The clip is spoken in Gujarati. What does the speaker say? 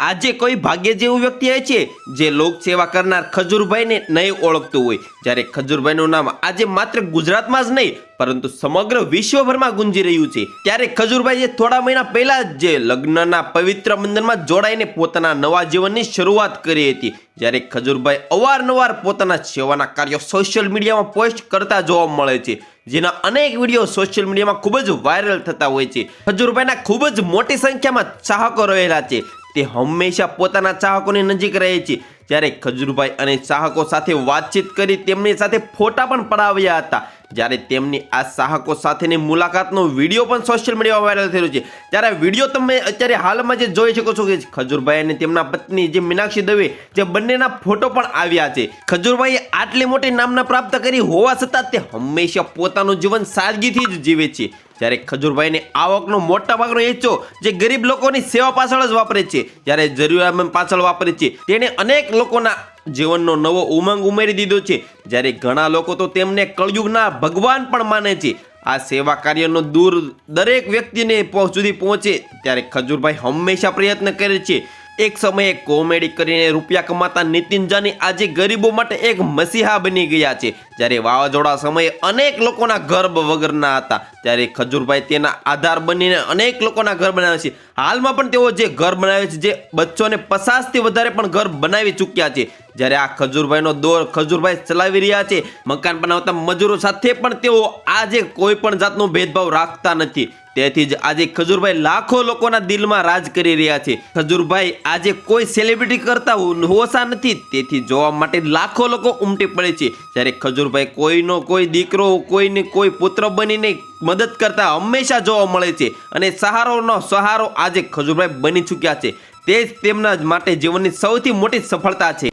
આજે કોઈ ભાગ્ય જેવું વ્યક્તિ છે જે લોક સેવા કરનાર ખજૂરભાઈને નહીં ઓળખતું હોય, જ્યારે ખજૂરભાઈનું નામ આજે માત્ર ગુજરાતમાં જ નહીં પરંતુ સમગ્ર વિશ્વભરમાં ગુંજી રહ્યું છે। ત્યારે ખજૂરભાઈએ થોડા મહિના પહેલા જ લગ્નના પવિત્ર બંધનમાં જોડાઈને પોતાના નવા જીવનની શરૂઆત કરી હતી। જ્યારે ખજૂરભાઈ અવારનવાર પોતાના સેવાના કાર્યો સોશિયલ મીડિયામાં પોસ્ટ કરતા જોવા મળે છે, જેના અનેક વિડીયો સોશિયલ મીડિયામાં ખૂબ જ વાયરલ થતા હોય છે। ખજૂરભાઈના ખૂબ જ મોટી સંખ્યામાં ચાહકો રહેલા છે, તે હંમેશા પોતાના ચાહકોની નજીક રહે છે। જ્યારે ખજૂરભાઈ અને ચાહકો સાથે વાતચીત કરી તેમની સાથે ફોટા પણ પડાવ્યા હતા। જ્યારે તેમની આ ચાહકો સાથેની મુલાકાતનો વિડીયો પણ સોશિયલ મીડિયામાં વાયરલ થયો છે। ત્યારે વિડીયો તમે અત્યારે હાલમાં જે જોઈ શકો છો કે ખજૂરભાઈ અને તેમના પત્ની જે મીનાક્ષી દવે જે બંનેના ફોટો પણ આવ્યા છે। ખજૂરભાઈએ આટલી મોટી નામના પ્રાપ્ત કરી હોવા છતાં તે હંમેશા પોતાનું જીવન સાદગીથી જ જીવે છે। જ્યારે ખજૂરભાઈને આવકનો મોટા ભાગનો હિસ્સો જે ગરીબ લોકોની સેવા પાછળ જ વાપરે છે, જ્યારે જરૂરિયાતમંદ પાછળ વાપરે છે, તેણે અનેક લોકોના જીવનનો નવો ઉમંગ ઉમેરી દીધો છે। જ્યારે ઘણા લોકો તો તેમને કળયુગના ભગવાન પણ માને છે। આ સેવા કાર્યનો દૂર દરેક વ્યક્તિને સુધી પહોંચે ત્યારે ખજૂરભાઈ હંમેશા પ્રયત્ન કરે છે। એક સમયે કોમેડી કરીને રૂપિયા કમાતા નીતિન જાની આજે ગરીબો માટે એક મસીહા બની ગયા છે। જ્યારે વાવાઝોડા સમયે અનેક લોકોના ઘર વગરના હતા, ત્યારે ખજૂરભાઈ તેના આધાર બનીને અનેક લોકોના ઘર બનાવે છે। હાલમાં પણ તેઓ જે ઘર બનાવે છે, જે 250થી વધારે પણ ઘર બનાવી ચૂક્યા છે। જ્યારે આ ખજૂરભાઈનો દોર ખજૂરભાઈ ચલાવી રહ્યા છે, મકાન બનાવતા મજૂરો સાથે પણ તેઓ આજે કોઈ પણ જાતનો ભેદભાવ રાખતા નથી। તેથી જ આજે ખજૂરભાઈ લાખો લોકોના દિલમાં રાજ કરી રહ્યા છે। ખજૂરભાઈ આજે કોઈ સેલિબ્રિટી કરતા હોશા નથી, તેથી જોવા માટે લાખો લોકો ઉમટી પડે છે। જ્યારે ખજૂરભાઈ કોઈનો કોઈ દીકરો કોઈને કોઈ પુત્ર બનીને મદદ કરતા હંમેશા જોવા મળે છે અને સહારોનો સહારો આજે ખજૂરભાઈ બની ચૂક્યા છે। તે જ તેમના માટે જીવનની સૌથી મોટી સફળતા છે।